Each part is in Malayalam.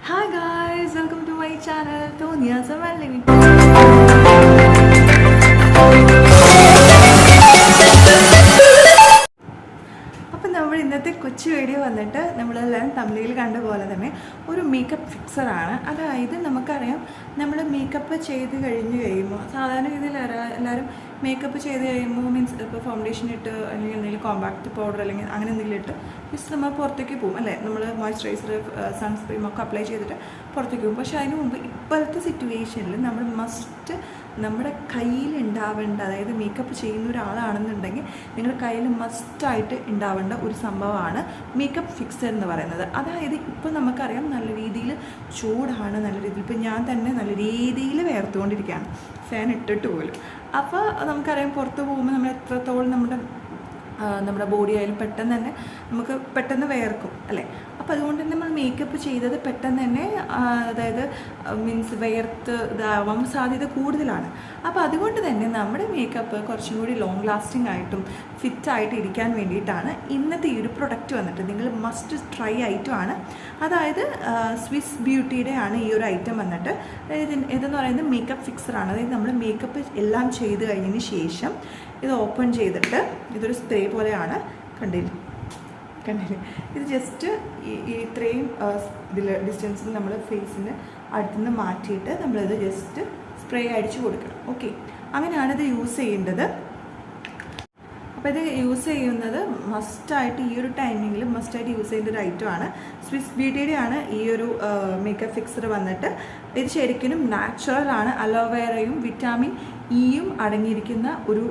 Hi guys, welcome to my channel. Tonya Samalli. അപ്പോൾ നമ്മൾ ഇന്നത്തെ കൊച്ചു വീഡിയോ വന്നിട്ട് നമ്മളെല്ലാം തമിഴിൽ കണ്ട പോലെ തന്നെ ഒരു മേക്കപ്പ് ഫിക്സറാണ്. അതായത് നമുക്കറിയാം നമ്മൾ മേക്കപ്പ് ചെയ്ത് കഴിഞ്ഞ് കഴിയുമ്പോൾ സാധാരണ രീതിയിൽ എല്ലാവരും മേക്കപ്പ് ചെയ്ത് കഴിയുമ്പോൾ മീൻസ് ഇപ്പോൾ ഫൗണ്ടേഷൻ ഇട്ട് അല്ലെങ്കിൽ എന്തെങ്കിലും കോമ്പാക്റ്റ് പൗഡർ അല്ലെങ്കിൽ അങ്ങനെ എന്തെങ്കിലും ഇട്ട് ജസ്റ്റ് നമ്മൾ പുറത്തേക്ക് പോകും അല്ലേ, നമ്മൾ മോയ്സ്ചറൈസർ സൺസ്ക്രീം ഒക്കെ അപ്ലൈ ചെയ്തിട്ട് പുറത്തേക്ക് പോകും. പക്ഷേ അതിന് മുമ്പ് ഇപ്പോഴത്തെ സിറ്റുവേഷനിൽ നമ്മൾ മസ്റ്റ് നമ്മുടെ കയ്യിൽ ഉണ്ടാവേണ്ട, അതായത് മേക്കപ്പ് ചെയ്യുന്ന ഒരാളാണെന്നുണ്ടെങ്കിൽ നിങ്ങളുടെ കയ്യിൽ മസ്റ്റായിട്ട് ഉണ്ടാവേണ്ട ഒരു സംഭവമാണ് മേക്കപ്പ് ഫിക്സർ എന്ന് പറയുന്നത്. അതായത് ഇപ്പോൾ നമുക്കറിയാം നല്ല രീതിയിൽ ചൂടാണ്, നല്ല രീതിയിൽ ഇപ്പോൾ ഞാൻ തന്നെ നല്ല രീതിയിൽ വേർത്തുകൊണ്ടിരിക്കുകയാണ് ഫാൻ ഇട്ടിട്ട് പോലും. അപ്പോൾ നമുക്കറിയാം പുറത്ത് പോകുമ്പോൾ നമ്മൾ എത്രത്തോളം നമ്മുടെ ബോഡി ആയാലും പെട്ടെന്ന് വേർക്കും അല്ലേ. അപ്പോൾ അതുകൊണ്ട് തന്നെ നമ്മൾ മേക്കപ്പ് ചെയ്തത് പെട്ടെന്ന് തന്നെ അതായത് മീൻസ് വേർത്ത് ഇതാവാൻ സാധ്യത കൂടുതലാണ്. അപ്പോൾ അതുകൊണ്ട് തന്നെ നമ്മുടെ മേക്കപ്പ് കുറച്ചും കൂടി ലോങ് ലാസ്റ്റിംഗ് ആയിട്ടും ഫിറ്റായിട്ട് ഇരിക്കാൻ വേണ്ടിയിട്ടാണ് ഇന്നത്തെ ഈ ഒരു പ്രൊഡക്റ്റ് വന്നിട്ട് നിങ്ങൾ മസ്റ്റ് ട്രൈ ഐറ്റമാണ്. അതായത് സ്വിസ് ബ്യൂട്ടിയുടെ ആണ് ഈ ഒരു ഐറ്റം വന്നിട്ട്. ഇതെന്ന് പറയുന്നത് മേക്കപ്പ് ഫിക്സറാണ്. അതായത് നമ്മൾ മേക്കപ്പ് എല്ലാം ചെയ്ത് കഴിഞ്ഞതിന് ശേഷം ഇത് ഓപ്പൺ ചെയ്തിട്ട് ഇതൊരു സ്പ്രേ പോലെയാണ്. കണ്ടില്ലേ, ഇത് ജസ്റ്റ് ഇത്രയും ഡിസ്റ്റൻസിൽ നമ്മൾ ഫേസിന് അടുത്തുനിന്ന് മാറ്റിയിട്ട് നമ്മളിത് ജസ്റ്റ് സ്പ്രേ അടിച്ച് കൊടുക്കണം. ഓക്കെ, അങ്ങനെയാണ് ഇത് യൂസ് ചെയ്യേണ്ടത്. അപ്പോൾ ഇത് യൂസ് ചെയ്യുന്നത് മസ്റ്റായിട്ട് ഈ ഒരു ടൈമിങ്ങിൽ മസ്റ്റായിട്ട് യൂസ് ചെയ്യേണ്ട ഒരു ഐറ്റമാണ്. സ്വിസ് ബ്യൂട്ടിയുടെ ആണ് ഈ ഒരു മേക്കപ്പ് ഫിക്സർ വന്നിട്ട്. ഇത് ശരിക്കും നാച്ചുറലാണ്, അലോവേറയും വിറ്റാമിൻ ഇയും അടങ്ങിയിരിക്കുന്ന ഒരു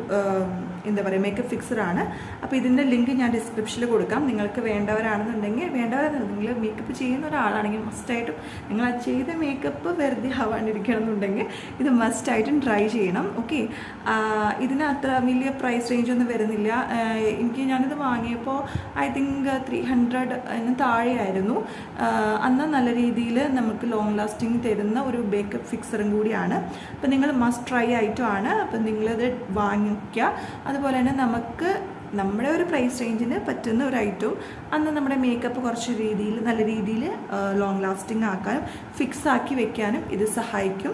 എന്താ പറയുക മേക്കപ്പ് ഫിക്സറാണ്. അപ്പോൾ ഇതിൻ്റെ ലിങ്ക് ഞാൻ ഡിസ്ക്രിപ്ഷനിൽ കൊടുക്കാം. നിങ്ങൾക്ക് വേണ്ടവരാണെന്നുണ്ടെങ്കിൽ മേക്കപ്പ് ചെയ്യുന്ന ഒരാളാണെങ്കിൽ മസ്റ്റായിട്ടും നിങ്ങൾ ആ ചെയ്ത മേക്കപ്പ് വെറുതെ ആവാണ്ടിരിക്കണം എന്നുണ്ടെങ്കിൽ ഇത് മസ്റ്റായിട്ടും ട്രൈ ചെയ്യണം. ഓക്കെ, ഇതിന് അത്ര വലിയ പ്രൈസ് റേഞ്ചൊന്നും വരുന്നില്ല. ഞാനിത് വാങ്ങിയപ്പോൾ ഐ തിങ്ക് 300 താഴെയായിരുന്നു. അന്ന് നല്ല രീതിയിൽ നമുക്ക് ലോങ് ലാസ്റ്റിംഗ് തരുന്ന ഒരു മേക്കപ്പ് ഫിക്സറും കൂടിയാണ്. അപ്പോൾ നിങ്ങൾ മസ്റ്റ് ട്രൈ ആയിട്ടുമാണ്. അപ്പം നിങ്ങളിത് വാങ്ങിക്കുക. അതുപോലെ തന്നെ നമുക്ക് നമ്മുടെ ഒരു പ്രൈസ് റേഞ്ചിന് പറ്റുന്ന ഒരു ഐറ്റവും അന്ന് നമ്മുടെ മേക്കപ്പ് കുറച്ച് നല്ല രീതിയിൽ ലോങ് ലാസ്റ്റിംഗ് ആക്കാനും ഫിക്സ് ആക്കി വെക്കാനും ഇത് സഹായിക്കും.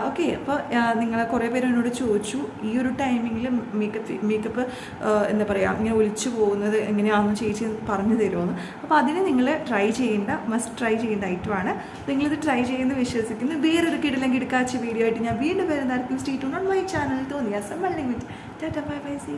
ഓക്കെ, അപ്പോൾ നിങ്ങൾ കുറേ പേര് എന്നോട് ചോദിച്ചു ഈ ഒരു ടൈമിങ്ങിൽ മേക്കപ്പ് എന്താ പറയുക ഇങ്ങനെ ഒലിച്ചു പോകുന്നത് എങ്ങനെയാണെന്ന് ചേച്ചി പറഞ്ഞു തരുമെന്ന്. അപ്പോൾ അതിന് നിങ്ങൾ മസ്റ്റ് ട്രൈ ചെയ്യേണ്ട ഐറ്റമാണ്. നിങ്ങളിത് ട്രൈ ചെയ്യുന്ന വിശ്വസിക്കുന്നു. വേറൊരു കിടക്കാച്ച വീഡിയോ ആയിട്ട് ഞാൻ വീണ്ടും വരുന്നതായിരിക്കും. Stay tuned on my channel തോന്നിയ സം. Tata, bye bye, see.